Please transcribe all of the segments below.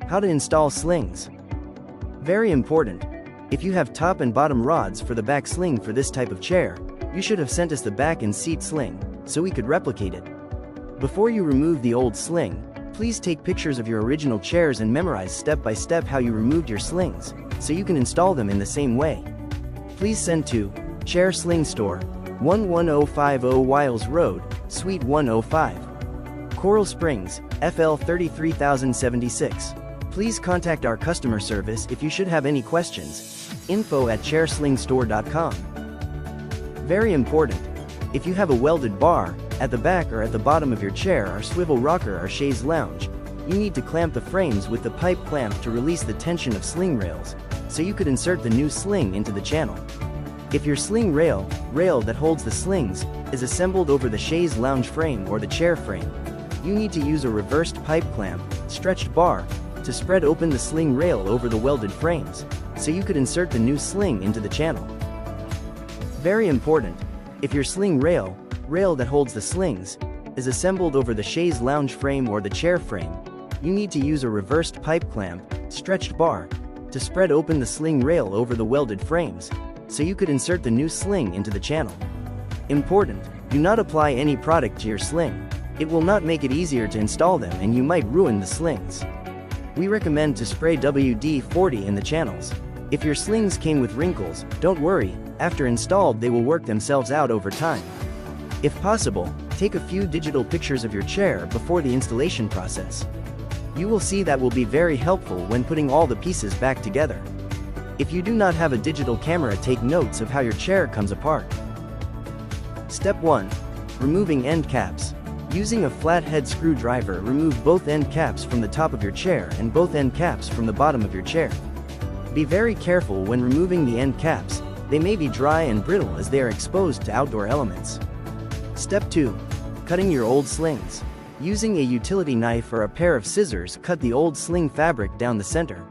How to install slings. Very important. If you have top and bottom rods for the back sling for this type of chair, you should have sent us the back and seat sling, so we could replicate it. Before you remove the old sling, please take pictures of your original chairs and memorize step by step how you removed your slings, so you can install them in the same way. Please send to Chair Sling Store, 11050 Wiles Road, Suite 105, Coral Springs, FL 33076. Please contact our customer service if you should have any questions. info@chairslingstore.com. Very important. If you have a welded bar, at the back or at the bottom of your chair or swivel rocker or chaise lounge, you need to clamp the frames with the pipe clamp to release the tension of sling rails, so you could insert the new sling into the channel. If your sling rail that holds the slings, is assembled over the chaise lounge frame or the chair frame, you need to use a reversed pipe clamp, stretched bar, to spread open the sling rail over the welded frames, so you could insert the new sling into the channel. Very important. If your sling rail that holds the slings, is assembled over the chaise lounge frame or the chair frame, you need to use a reversed pipe clamp, stretched bar, to spread open the sling rail over the welded frames, so you could insert the new sling into the channel. Important. Do not apply any product to your sling. It will not make it easier to install them and you might ruin the slings. We recommend to spray WD-40 in the channels. If your slings came with wrinkles, don't worry, after installed they will work themselves out over time. If possible, take a few digital pictures of your chair before the installation process. You will see that will be very helpful when putting all the pieces back together. If you do not have a digital camera, take notes of how your chair comes apart. Step 1. Removing end caps. Using a flathead screwdriver, remove both end caps from the top of your chair and both end caps from the bottom of your chair. Be very careful when removing the end caps, they may be dry and brittle as they are exposed to outdoor elements. Step 2. Cutting your old slings. Using a utility knife or a pair of scissors, cut the old sling fabric down the center.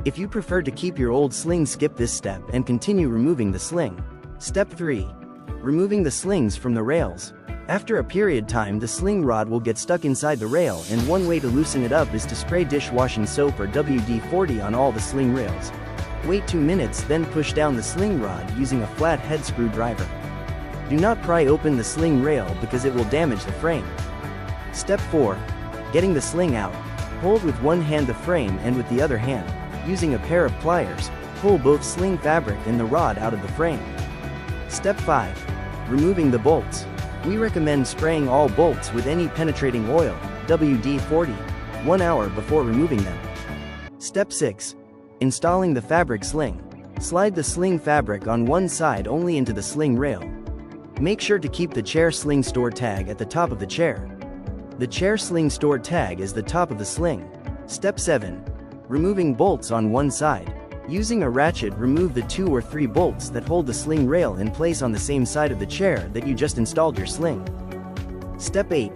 If you prefer to keep your old sling, skip this step and continue removing the sling. Step 3. Removing the slings from the rails. After a period time, the sling rod will get stuck inside the rail, and one way to loosen it up is to spray dishwashing soap or WD-40 on all the sling rails. Wait 2 minutes, then push down the sling rod using a flathead screwdriver. Do not pry open the sling rail because it will damage the frame. Step 4. Getting the sling out. Hold with one hand the frame and with the other hand, using a pair of pliers, pull both sling fabric and the rod out of the frame. Step 5. Removing the bolts. We recommend spraying all bolts with any penetrating oil, WD-40, 1 hour before removing them. Step 6. Installing the fabric sling. Slide the sling fabric on one side only into the sling rail. Make sure to keep the Chair Sling Store tag at the top of the chair. The Chair Sling Store tag is the top of the sling. Step 7. Removing bolts on one side. Using a ratchet, remove the 2 or 3 bolts that hold the sling rail in place on the same side of the chair that you just installed your sling. Step 8.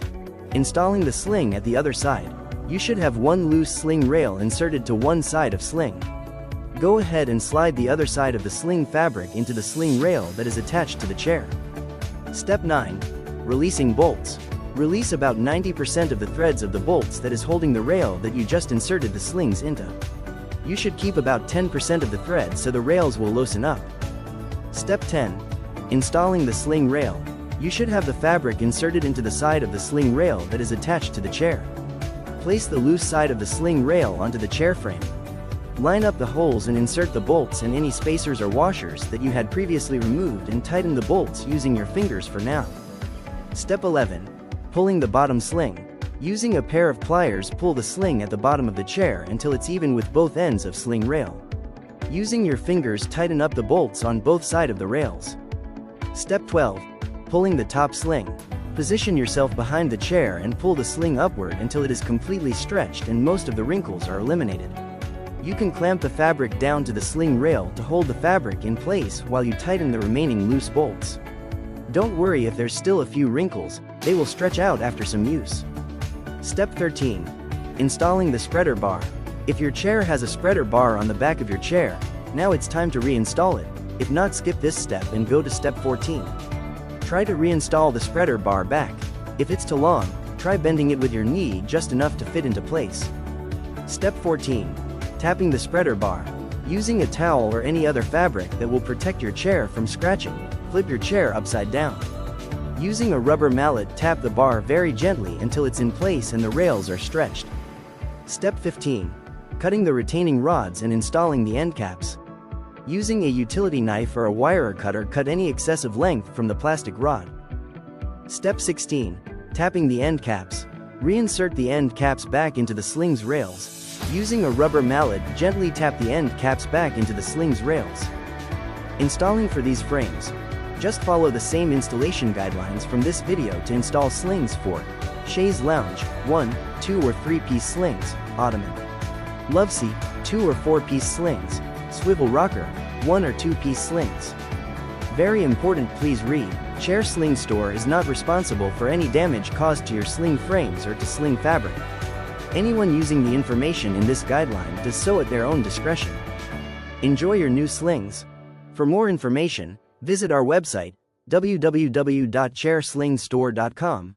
Installing the sling at the other side. You should have one loose sling rail inserted to one side of sling. Go ahead and slide the other side of the sling fabric into the sling rail that is attached to the chair. Step 9. Releasing bolts. Release about 90% of the threads of the bolts that is holding the rail that you just inserted the slings into. You should keep about 10% of the threads so the rails will loosen up. Step 10. Installing the sling rail. You should have the fabric inserted into the side of the sling rail that is attached to the chair. Place the loose side of the sling rail onto the chair frame. Line up the holes and insert the bolts and any spacers or washers that you had previously removed, and tighten the bolts using your fingers for now. Step 11. Pulling the bottom sling. Using a pair of pliers, pull the sling at the bottom of the chair until it's even with both ends of sling rail. Using your fingers, tighten up the bolts on both sides of the rails. Step 12. Pulling the top sling. Position yourself behind the chair and pull the sling upward until it is completely stretched and most of the wrinkles are eliminated. You can clamp the fabric down to the sling rail to hold the fabric in place while you tighten the remaining loose bolts. Don't worry if there's still a few wrinkles, they will stretch out after some use. Step 13. Installing the spreader bar. If your chair has a spreader bar on the back of your chair, now it's time to reinstall it. If not, skip this step and go to step 14. Try to reinstall the spreader bar back. If it's too long, try bending it with your knee just enough to fit into place. Step 14. Tapping the spreader bar. Using a towel or any other fabric that will protect your chair from scratching, flip your chair upside down. Using a rubber mallet, tap the bar very gently until it's in place and the rails are stretched. Step 15. Cutting the retaining rods and installing the end caps. Using a utility knife or a wire cutter, cut any excessive length from the plastic rod. Step 16. Tapping the end caps. Reinsert the end caps back into the sling's rails. Using a rubber mallet, gently tap the end caps back into the sling's rails. Installing for these frames. Just follow the same installation guidelines from this video to install slings for chaise lounge, 1, 2 or 3-piece slings, ottoman, love seat, 2 or 4-piece slings, swivel rocker, 1 or 2-piece slings. Very important, please read. Chair Sling Store is not responsible for any damage caused to your sling frames or to sling fabric. Anyone using the information in this guideline does so at their own discretion. Enjoy your new slings. For more information, visit our website, www.chairslingstore.com.